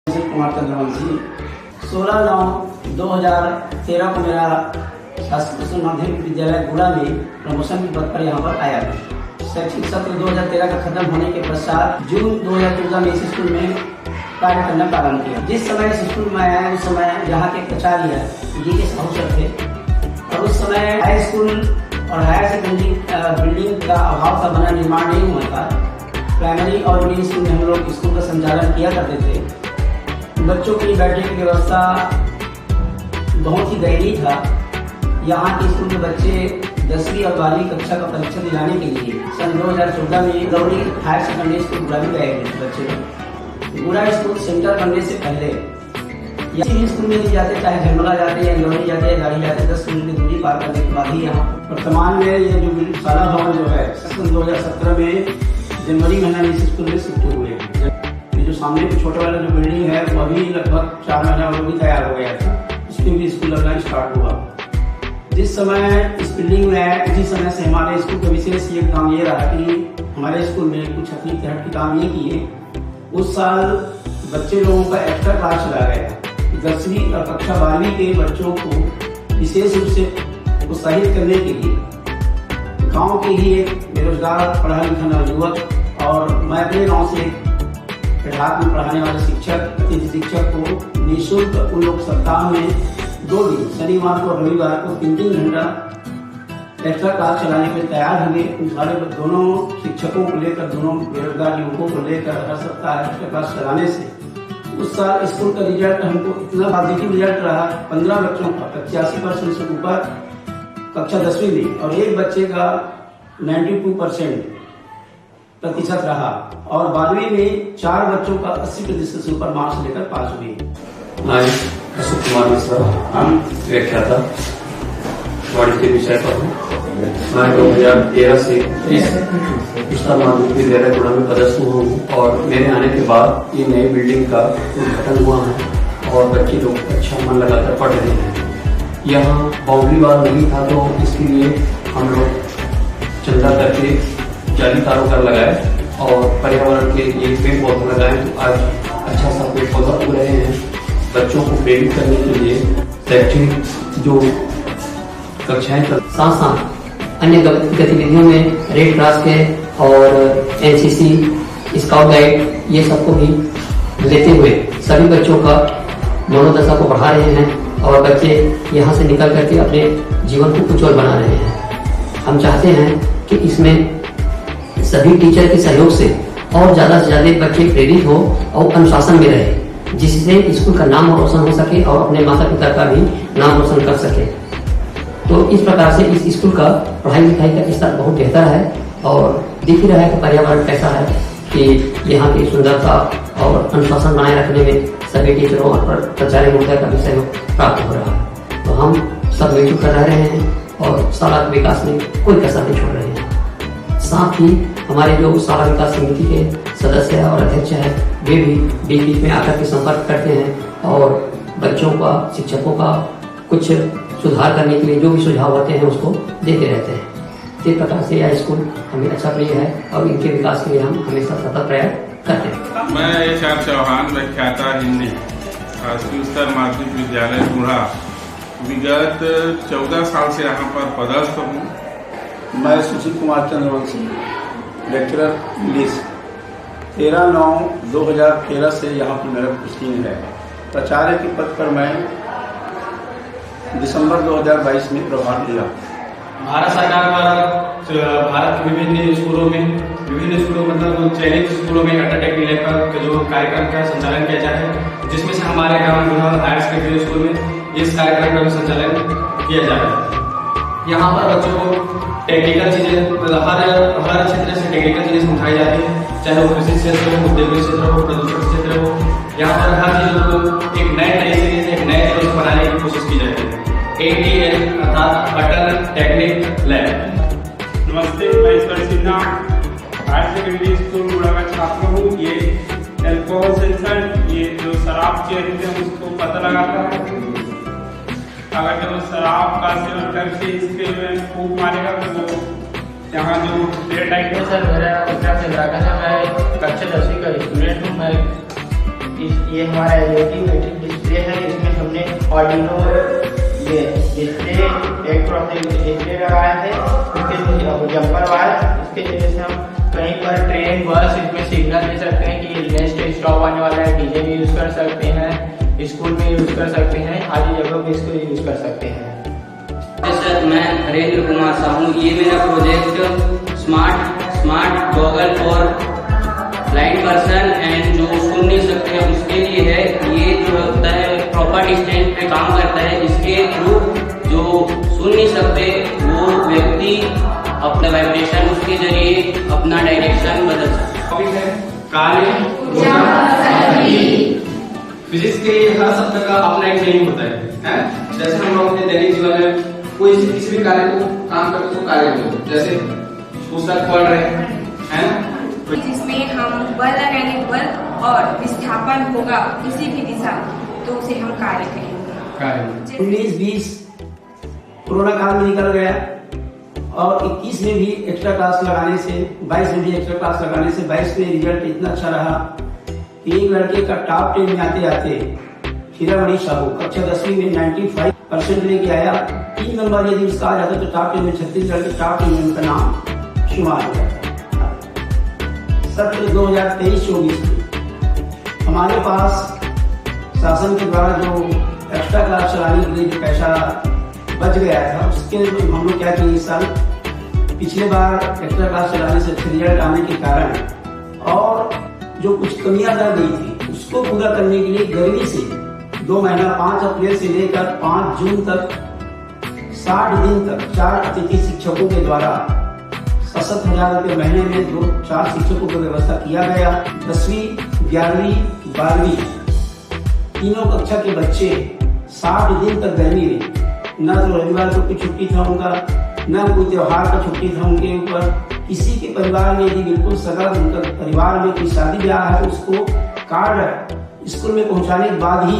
कुमार चंद्रवंशी 16/9/2013 को मेरा शासकीय माध्यमिक विद्यालय गुड़ा में प्रमोशन की पद पर यहाँ पर आया था। शैक्षिक सत्र 2013 का खत्म होने के पश्चात जून 2014 में इस स्कूल में कार्य करना प्रारंभ किया। जिस समय इस स्कूल में आया उस समय यहाँ के प्राचार्य जी.के. साहू थे और उस समय हाई स्कूल और हायर सेकेंडरी बिल्डिंग का अभाव का बना निर्माण नहीं हुआ था। प्राइमरी और मिडिल स्कूल में हम लोग स्कूल का संचालन किया करते थे। बच्चों की बैठने की व्यवस्था बहुत ही दयनीय था। यहाँ के स्कूल के बच्चे 10वीं और 12वीं कक्षा का परीक्षा दिलाने के लिए सन 2014 में गौरी हायर सेकेंडरी स्कूल गुड़ा भी गए थे बच्चे। गुड़ा स्कूल सेंटर बनने से पहले किसी स्कूल में नहीं जाते, चाहे झरमला जाते या इंदौरी जाते या गाड़ी जाते, 10 किलोमीटर की दूरी पार करने के बाद ही यहाँ वर्तमान में ये जो शाला भवन जो है सन 2017 में जनवरी महीना में इस स्कूल में शिफ्ट हुए हैं। जो सामने छोटा वाला जो बिल्डिंग है वो अभी लगभग 4 महीना वो भी तैयार हो गया था। इसमें भी स्कूल लगना स्टार्ट हुआ। जिस समय इस बिल्डिंग में आया उसी समय से हमारे स्कूल का विशेष ये काम ये रहा कि हमारे स्कूल में कुछ अतिरिक्त हट के काम ये किए। उस साल बच्चे लोगों का एक्स्ट्रा क्लास चला गया। 10वीं और कक्षा 12वीं के बच्चों को विशेष रूप से उत्साहित करने के लिए गांव के ही एक बेरोजगार पढ़ा लिखा युवक और मैं अपने गांव से रात में पढ़ाने वाले शिक्षक अतिथि शिक्षक को निःशुल्क उन लोग सप्ताह में 2 दिन शनिवार को और रविवार को 3-3 घंटा एक्स्ट्रा क्लास चलाने के तैयार हुए। उन सारे दोनों शिक्षकों को लेकर दोनों बेरोजगार युवकों को लेकर हर सप्ताह एक्स्ट्रा क्लास चलाने से उस साल स्कूल का रिजल्ट हमको इतना पॉजिटिव रिजल्ट रहा। 15 बच्चों का 85% से ऊपर कक्षा 10वीं में और एक बच्चे का 92% प्रतिशत रहा और 12वीं में 4 बच्चों का 80% से ऊपर मार्क्स लेकर पास हुए। मैं अशोक कुमार मिश्रा, हम व्याख्याता वाणिज्य विषय पर हूँ। मैं 2013 से इस माध्यमिक विद्यालय गुड़ा में पदस्थ हुआ हूँ और मेरे आने के बाद ये नई बिल्डिंग का उद्घाटन हुआ है और बच्चे लोग अच्छा मन लगाकर पढ़ रहे हैं। यहाँ बाउंड्री वाल नहीं था तो इसके लिए हम लोग चंदा करके जाली तारों कर लगाए और पर्यावरण के लिए पेड़ पौधे लगाए। तो आज अच्छा सा पेड़ पौधा उग रहे हैं। बच्चों को प्रेरित करने के लिए शैक्षणिक जो कक्षाएं साथ साथ अन्य गतिविधियों में रेड क्रॉस के और एनसीसी, स्काउट गाइड ये सबको भी लेते हुए सभी बच्चों का मनोदशा को बढ़ा रहे हैं और बच्चे यहाँ से निकल करके अपने जीवन को उज्जवल बना रहे हैं। हम चाहते हैं कि इसमें सभी टीचर के सहयोग से और ज्यादा से ज्यादा बच्चे प्रेरित हो और अनुशासन में रहे, जिससे स्कूल का नाम रोशन हो सके और अपने माता पिता का भी नाम रोशन कर सके। तो इस प्रकार से इस स्कूल का पढ़ाई लिखाई का स्तर बहुत बेहतर है और दिख ही रहा है कि पर्यावरण कैसा है कि यहाँ की सुंदरता और अनुशासन बनाए रखने में सभी टीचरों और प्राचार्य महोदय का भी सहयोग प्राप्त हो रहा है। तो हम सब मिलजुल कर रह रहे हैं और शाला के विकास में कोई कसर नहीं छोड़ रहे हैं। साथ ही हमारे जो शाला विकास समिति के सदस्य और अध्यक्ष हैं वे भी बीच बीच में आकर के संपर्क करते हैं और बच्चों का शिक्षकों का कुछ सुधार करने के लिए जो भी सुझाव होते हैं उसको देते रहते हैं। इस प्रकार से यह स्कूल हमें अच्छा प्रिय है और इनके विकास के लिए हम हमेशा सतत प्रयास करते हैं। मैं HR चौहान, व्याख्याता हिंदी, शासकीय उच्चतर माध्यमिक विद्यालय गुड़ा विगत 14 साल से यहाँ पर पदस्थ हूँ। मैं सुशील कुमार चंद्रवंशी, लेक्चरर इंग्लिश, 13/9/2013 से यहाँ पर मेरा पोस्टिंग है। प्राचार्य के पद पर मैं दिसंबर 2022 में प्रभार लिया। भारत सरकार द्वारा भारत के विभिन्न स्कूलों मतलब चयनित स्कूलों में अटैक लेकर जो कार्यक्रम का संचालन किया जाए, जिसमें से हमारे गांव गुड़ा हायर सेकेंडरी स्कूल में इस कार्यक्रम का संचालन किया जा रहा है। यहाँ पर बच्चों को टेक्निकल चीजें हर क्षेत्र से टेक्निकल चीजें समझाई जाती है, चाहे वो कृषि क्षेत्र हो, उद्योग क्षेत्र हो, प्रदूषण क्षेत्र हो। यहाँ पर हर चीज को एक नए सीरीज एक नए तरीके बनाने की कोशिश की जाती है। ATL अर्थात अटल टेक्निक लैब। नमस्ते, मैं ईश्वर सिन्हा, हायर सेकेंडरी स्कूल गुड़ा का छात्र हूँ। ये एल्कोहल सेंसर, ये जो शराब के हैं उसको पता लगाता है। अगर जो शराब का सेवन करके इसके में फूंक मारेगा तो वो यहाँ जो डेट आई। सर मेरा उत्तराखंड है, मैं कक्षा 10वीं का स्टूडेंट हूँ। मैं ये हमारा एलईडी मैट्रिक डिस्प्ले है। इसमें हमने ऑर्डिनो ये डिस्प्ले डिस्प्ले लगाया है। उसके जंपर वायर, इसके जरिए से हम कहीं पर ट्रेन बस इसमें सिग्नल दे सकते हैं कि नेक्स्ट स्टॉप आने वाला है। डीजे भी यूज कर सकते हैं, स्कूल में यूज कर सकते हैं, आदि जगह पे इसको यूज कर सकते हैं। सर, मैं हरेंद्र कुमार साहू। ये मेरा project smart goggle for blind person and जो सुन नहीं सकते हैं उसके लिए है। ये जो होता है प्रॉपर डिस्टेंस पे काम करता है। इसके थ्रू जो सुन नहीं सकते वो व्यक्ति अपना वाइब्रेशन उसके जरिए अपना डायरेक्शन बदल सकते हैं। टॉपिक है कार्य। फिजिक्स के हर शब्द का अपना एक मीनिंग होता है? जैसे हम लोग अपने दैनिक जीवन में कोई किसी भी कार्य को काम करते तो कार्य बोलते हैं। जैसे पुस्तक पढ़ रहे हैं, जिसमें हम बल लगाएंगे बल और विस्थापन होगा किसी भी दिशा, तो उसे हम कार्य कहेंगे। 19-20 कोरोना काल में निकल गया और 21 में भी एक्स्ट्रा क्लास लगाने से, 22 में भी एक्स्ट्रा क्लास लगाने से 22 में रिजल्ट इतना अच्छा रहा कि एक लड़के का टॉप 10 में आते आते हीरामणि साहू कक्षा 10वीं में 95% लेके आया। 3 नंबर यदि उसका आ जाता तो टॉप 10 में छत्तीसगढ़ के टॉप 10 में उनका नाम शुमार हो जाता। सत्र 2023-24 में हमारे पास शासन के द्वारा जो एक्स्ट्रा क्लास चलाने के लिए जो पैसा बच गया था, उसके हम लोग क्या किए इस साल, पिछले बार एक्स्ट्रा क्लास चलाने से अच्छे रिजल्ट आने के कारण और जो कुछ कमियां रह गई थी उसको पूरा करने के लिए गर्मी से 2 महीना 5 अप्रैल से लेकर 5 जून तक 60 दिन तक 4 अतिथि शिक्षकों के द्वारा 67,000 रुपये महीने में 4 शिक्षकों की व्यवस्था किया गया। 10वीं 11वीं 12वीं तीनों कक्षा के बच्चे 60 दिन तक गर्मी में, न तो रविवार को कोई छुट्टी था उनका, न कोई त्योहार का छुट्टी था उनके ऊपर। किसी के परिवार में यदि बिल्कुल सगा उनका परिवार में कोई शादी ब्याह है, उसको कार्ड स्कूल में पहुंचाने के बाद ही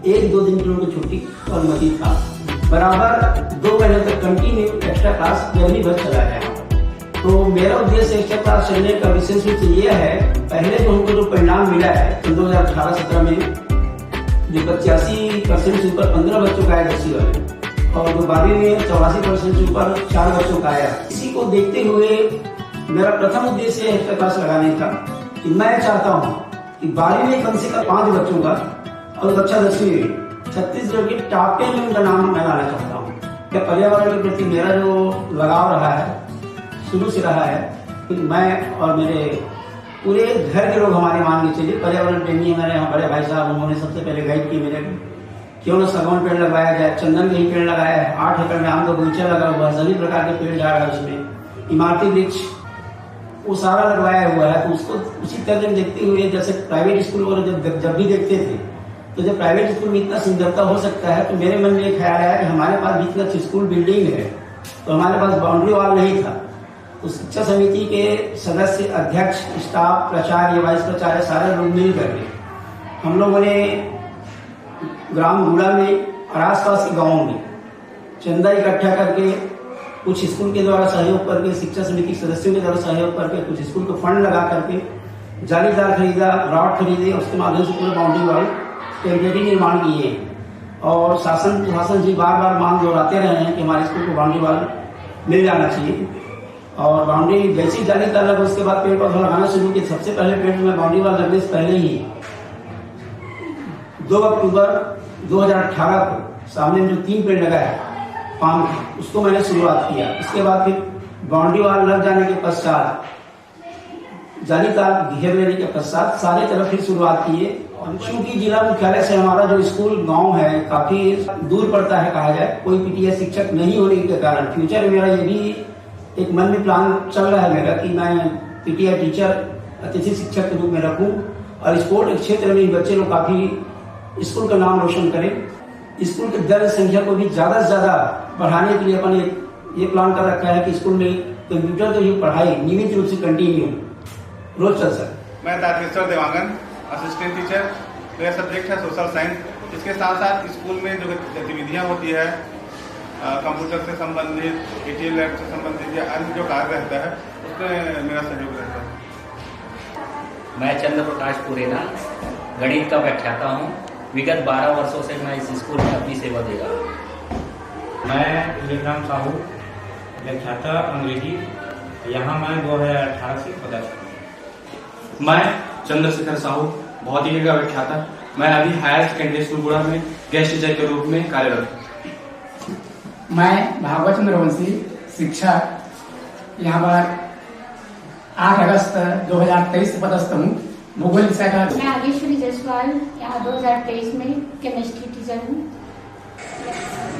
1-2 दिन की उनको छुट्टी की अनुमति था। बराबर 2 महीने तक कंटिन्यू एक्स्ट्रा क्लास गर्मी भर चला गया। तो मेरा उद्देश्य एक्स्ट्रा क्लास चलने का विशेष रूप से यह है, पहले जो हमको जो परिणाम मिला है 2018-17 में जो 85% से ऊपर 15 बच्चों का आया 10वीं वाले, और जो 12वीं में 84% से ऊपर 4 बच्चों का आया। इसी को देखते हुए मेरा प्रथम उद्देश्य एक्स्ट्रा क्लास लगाने का कि मैं चाहता हूँ कि 12वीं में कम से कम 5 बच्चों का और कक्षा 10वीं में छत्तीसगढ़ के टॉप 10 में उनका नाम मैं लाना चाहता हूँ। क्या पर्यावरण के प्रति मेरा जो लगाव रहा है शुरू से रहा है कि मैं और मेरे पूरे घर के लोग हमारे मान के चलिए पर्यावरण प्रेमी हमारे यहाँ बड़े भाई साहब, उन्होंने सबसे पहले गाइड की मेरे क्यों न सगौन पेड़ लगाया जाए, चंदन के ही पेड़ लगाया है। 8 एकड़ में आम का बगीचा लगा हुआ है, सभी प्रकार के पेड़ जा रहा है उसमें, इमारती वृक्ष वो सारा लगवाया हुआ है। तो उसको उसी तरह देखते हुए जैसे प्राइवेट स्कूल वगैरह जब भी देखते थे, तो जब प्राइवेट स्कूल में इतना सुंदरता हो सकता है, तो मेरे मन में एक ख्याल आया कि हमारे पास भी इतना अच्छी स्कूल बिल्डिंग है, तो हमारे पास बाउंड्री वॉल नहीं था। तो शिक्षा समिति के सदस्य, अध्यक्ष, स्टाफ, प्राचार्य, वाइस प्राचार्य सारे लोग मिल करके हम लोगों ने ग्राम गुड़ा में और आसपास के गाँवों में चंदा इकट्ठा करके कुछ स्कूल के द्वारा सहयोग करके, शिक्षा समिति के सदस्यों के द्वारा सहयोग करके, कुछ स्कूल को फंड लगा करके जालीदार खरीदा, रॉड खरीदे, उसके माध्यम से पूरे बाउंड्री वॉल टेरिटरी निर्माण किए। और शासन प्रशासन जी बार बार मांग दोहराते रहे हैं कि हमारे स्कूल को बाउंड्री वॉल मिल जाना चाहिए। और बाउंड्री जैसी जालीदार लगा उसके बाद पेड़ पौधा लगाना शुरू किया। सबसे पहले पेड़ में बाउंड्री वॉल लगने से पहले ही 2 अक्टूबर 2018 को सामने में जो 3 पेड़ लगा है पाम की, उसको मैंने शुरुआत किया। उसके बाद फिर बाउंड्री वॉल लग जाने के पश्चात, जालीदार घेर लेने के पश्चात सारे तरफ फिर शुरुआत किए। चूंकि जिला मुख्यालय से हमारा जो स्कूल गांव है काफी दूर पड़ता है, कहा जाए, कोई पीटीए शिक्षक नहीं होने के कारण फ्यूचर में मेरा ये भी एक मन में प्लान चल रहा है मेरा कि मैं पीटीए टीचर, अतिथि शिक्षक के रूप में रखूं और स्पोर्ट के क्षेत्र में बच्चे लोग काफी स्कूल का नाम रोशन करें। स्कूल की दर्ज संख्या को भी ज्यादा से ज्यादा बढ़ाने के लिए अपन ये प्लान कर रखा है कि स्कूल में कंप्यूटर की पढ़ाई नियमित रूप से कंटिन्यू रोज चल सके। मैं तारकेश्वर देवांगन, असिस्टेंट टीचर। मेरा सब्जेक्ट है सोशल साइंस। इसके साथ साथ स्कूल में जो गतिविधियाँ होती है कंप्यूटर से संबंधित, पीटीए लैब से संबंधित या अन्य जो कार्य रहता है उसमें मेरा सहयोग रहता है। मैं चंद्र प्रकाश पुरेना, गणित का व्याख्याता हूँ। विगत 12 वर्षों से मैं इस स्कूल में अपनी सेवा दे रहा हूँ। मैं विक्रम साहू, व्याख्याता अंग्रेजी, यहाँ मैं 2018 से पदस्थ हूँ। मैं चंद्रशेखर साहू, भौतिकी का व्याख्याता, मैं अभी हायर सेकेंडरी स्कूल गुड़ा में गेस्ट टीचर के रूप में कार्यरत हूँ। मैं भागवत चंद्रवंशी, शिक्षक, यहाँ पर 8 अगस्त 2023 से पदस्थ हूँ। भूगोल विषय का। मैं आगेश्वरी जायसवाल, यहाँ 2023 में केमिस्ट्री टीचर हूँ।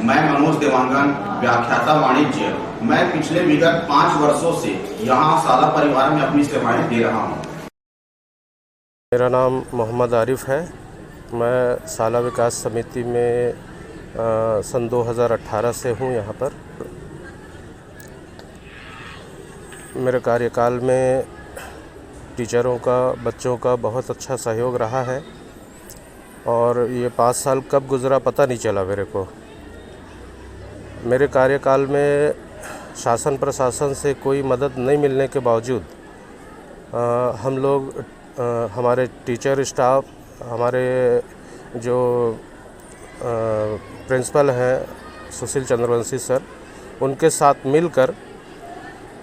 मैं मनोज देवांगन, व्याख्याता वाणिज्य, मैं पिछले विगत 5 वर्षों से यहाँ साला परिवार में अपनी सेवाएं दे रहा हूँ। मेरा नाम मोहम्मद आरिफ है। मैं साला विकास समिति में सन 2018 से हूँ यहाँ पर। मेरे कार्यकाल में टीचरों का, बच्चों का बहुत अच्छा सहयोग रहा है और ये 5 साल कब गुज़रा पता नहीं चला मेरे को। मेरे कार्यकाल में शासन प्रशासन से कोई मदद नहीं मिलने के बावजूद हम लोग, हमारे टीचर स्टाफ, हमारे जो प्रिंसिपल हैं सुशील चंद्रवंशी सर, उनके साथ मिलकर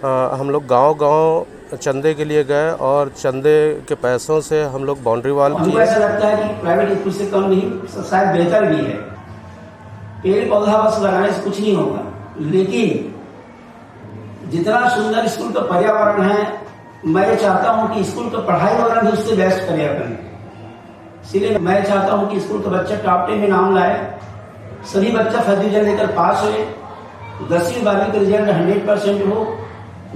हम लोग गांव-गांव चंदे के लिए गए और चंदे के पैसों से हम लोग बाउंड्री वॉल किए। हमको ऐसा लगता है कि प्राइवेट स्कूल से कम नहीं, शायद बेहतर भी है। पेड़ पौधा बस लगाने से कुछ नहीं होगा, लेकिन जितना सुंदर स्कूल का पर्यावरण है, मैं चाहता हूं कि स्कूल का पढ़ाई वगैरह भी उससे बेस्ट पर्यावरण है। इसलिए मैं चाहता हूं कि स्कूल का बच्चा टॉप 10 में नाम लाए, सभी बच्चा फर्स्ट डिवीजन लेकर पास हो, 10वीं 12वीं का रिजल्ट 100% हो।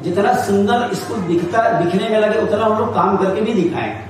जितना सुंदर स्कूल दिखने में लगे उतना हम लोग काम करके भी दिखाएं।